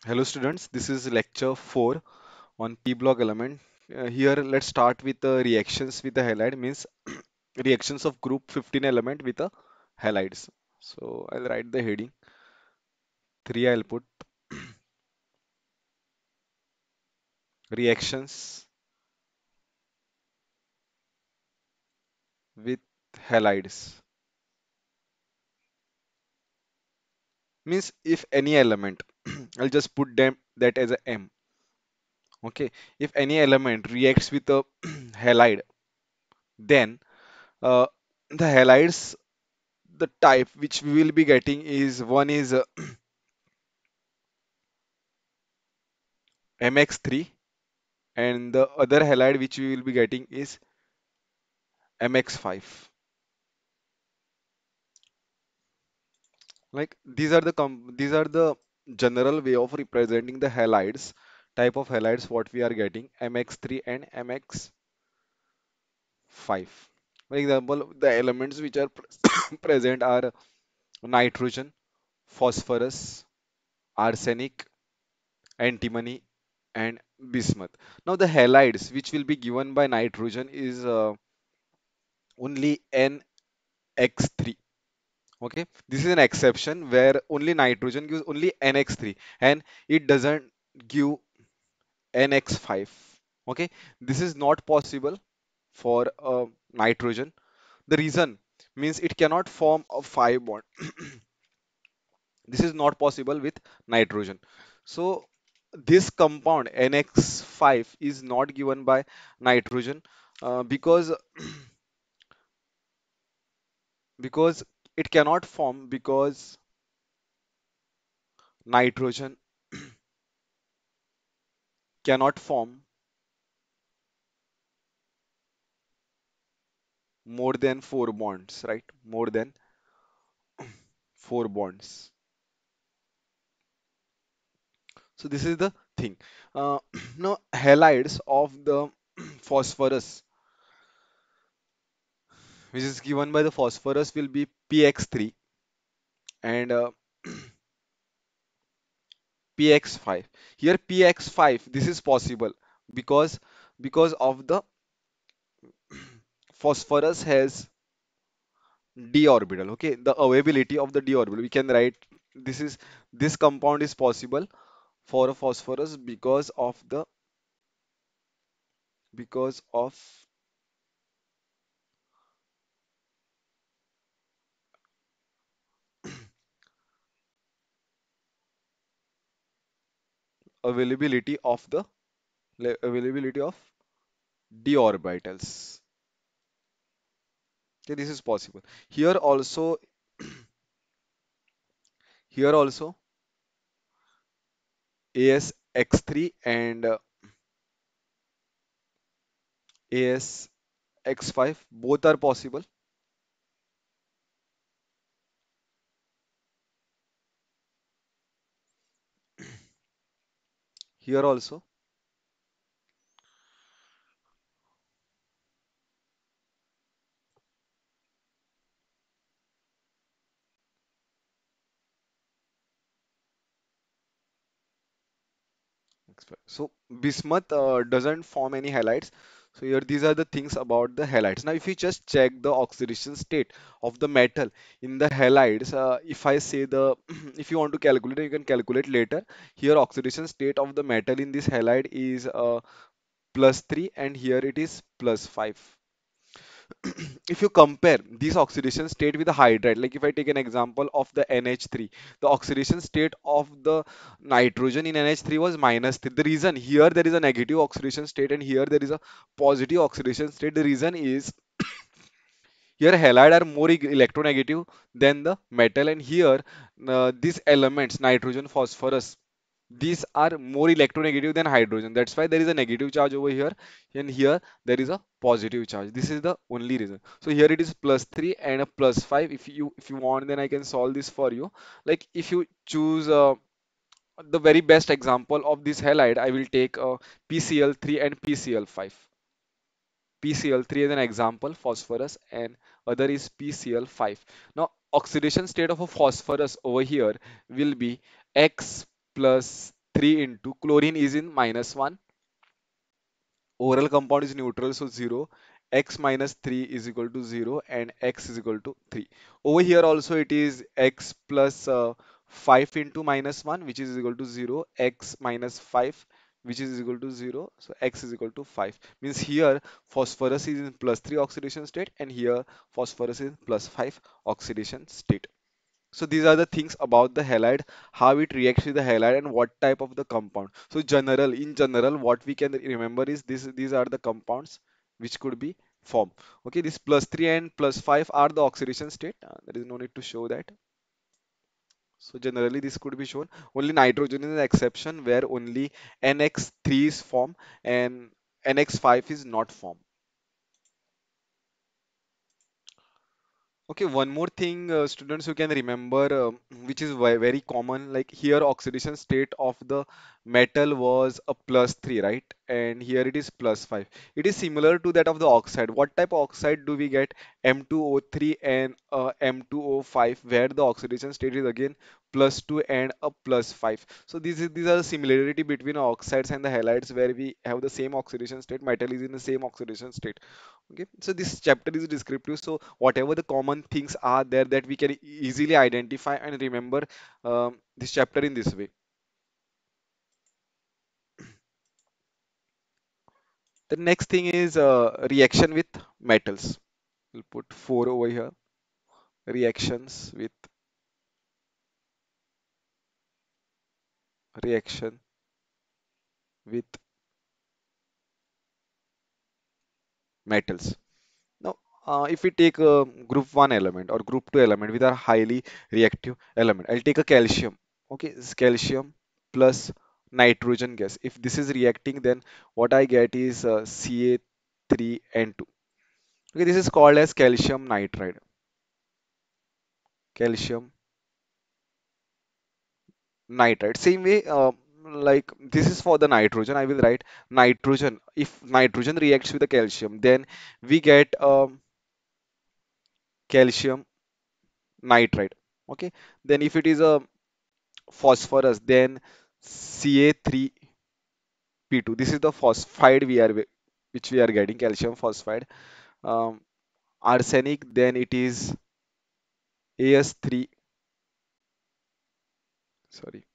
Hello students, this is lecture 4 on p block element. Here let's start with the reactions with the halide means reactions of group 15 element with the halides. So I'll write the heading 3. I'll put reactions with halides means if any element I'll just put them that as a M. Okay, if any element reacts with a halide, then uh, the halides, the type which we will be getting is one is MX3, and the other halide which we will be getting is MX5. Like these are the general way of representing the halides, type of halides what we are getting MX3 and MX5. For example, the elements which are present are nitrogen, phosphorus, arsenic, antimony, and bismuth. Now the halides which will be given by nitrogen is only NX3. Okay, this is an exception where only nitrogen gives only NX3 and it doesn't give NX5. Okay, this is not possible for nitrogen. The reason means it cannot form a 5 bond. This is not possible with nitrogen. So this compound NX5 is not given by nitrogen because because it cannot form because nitrogen cannot form more than 4 bonds, right? More than 4 bonds. So this is the thing. Uh, now halides of the phosphorus, which is given by the phosphorus, will be px3 and px5. Here px5, this is possible because of the phosphorus has d orbital. Okay, the availability of the d orbital. We can write this compound is possible for a phosphorus because of availability of the availability of d orbitals. Okay, this is possible. Here also, here also AsX3 and AsX5 both are possible. Here also, so bismuth doesn't form any halides. So here these are the things about the halides. Now if you just check the oxidation state of the metal in the halides, if I say the if you want to calculate, you can calculate later. Here oxidation state of the metal in this halide is +3 and here it is +5. If you compare this oxidation state with the hydride, like if I take an example of the NH3, the oxidation state of the nitrogen in NH3 was -3. The reason here there is a negative oxidation state and here there is a positive oxidation state. The reason is here halide are more electronegative than the metal, and here these elements nitrogen, phosphorus, these are more electronegative than hydrogen. That's why there is a negative charge over here, and here there is a positive charge. This is the only reason. So here it is +3 and a +5. If you want, then I can solve this for you. Like if you choose the very best example of this halide, I will take PCl3 and PCl5. PCl3 is an example, phosphorus, and other is PCl5. Now, oxidation state of a phosphorus over here will be X plus 3 into chlorine is in -1. Overall compound is neutral, so 0. X minus 3 is equal to 0 and x is equal to 3. Over here also it is x plus 5 into -1, which is equal to 0. X minus 5, which is equal to 0. So x is equal to 5. Means here phosphorus is in +3 oxidation state and here phosphorus is in +5 oxidation state. So these are the things about the halide, how it reacts with the halide and what type of the compound. So in general, what we can remember is these are the compounds which could be formed. Okay, this +3 and +5 are the oxidation state. There is no need to show that. So generally this could be shown. Only nitrogen is an exception where only NX3 is formed and NX5 is not formed. Okay, one more thing, students, you can remember, which is very common. Like here, oxidation state of the metal was a +3, right? And here it is +5. It is similar to that of the oxide. What type of oxide do we get? M2O3 and M2O5, where the oxidation state is again +2 and a +5. So these are the similarity between oxides and the halides, where we have the same oxidation state. Metal is in the same oxidation state. Okay, so this chapter is descriptive. So whatever the common things are there that we can easily identify and remember this chapter in this way. The next thing is reaction with metals. We'll put 4 over here. Reaction with metals. Now, if we take a group 1 element or group 2 element with a highly reactive element, I'll take a calcium. Okay, it's calcium plus nitrogen gas. If this is reacting, then what I get is Ca3N2. Okay, this is called as calcium nitride. Calcium nitride. Same way, like this is for the nitrogen. I will write nitrogen. If nitrogen reacts with the calcium, then we get calcium nitride. Okay, then if it is a phosphorus, then Ca3P2. This is the phosphide which we are getting, calcium phosphide. Um, Arsenic, then it is As3, sorry,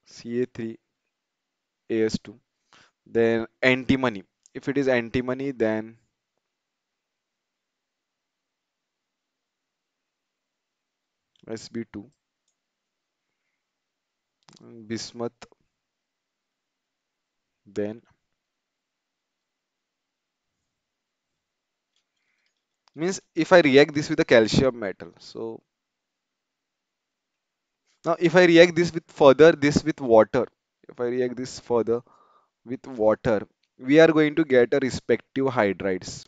Ca3As2. Then antimony. If it is antimony, then Sb2. Bismuth, then means if I react this with a calcium metal. So now if I react this with water, if I react this further with water, we are going to get a respective hydrides.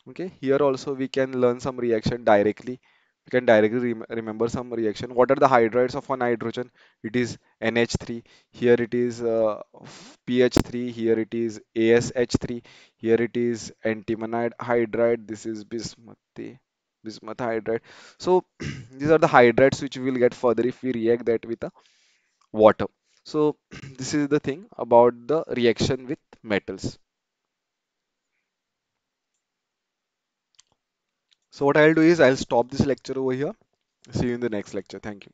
Okay, here also we can learn some reaction directly. We can directly remember some reaction. What are the hydrides of a nitrogen? It is NH3. Here it is PH3. Here it is ASH3. Here it is antimonide hydride. This is bismuth hydride. So these are the hydrides which we will get further if we react that with a water. So this is the thing about the reaction with metals. So what I'll do is I'll stop this lecture over here. See you in the next lecture. Thank you.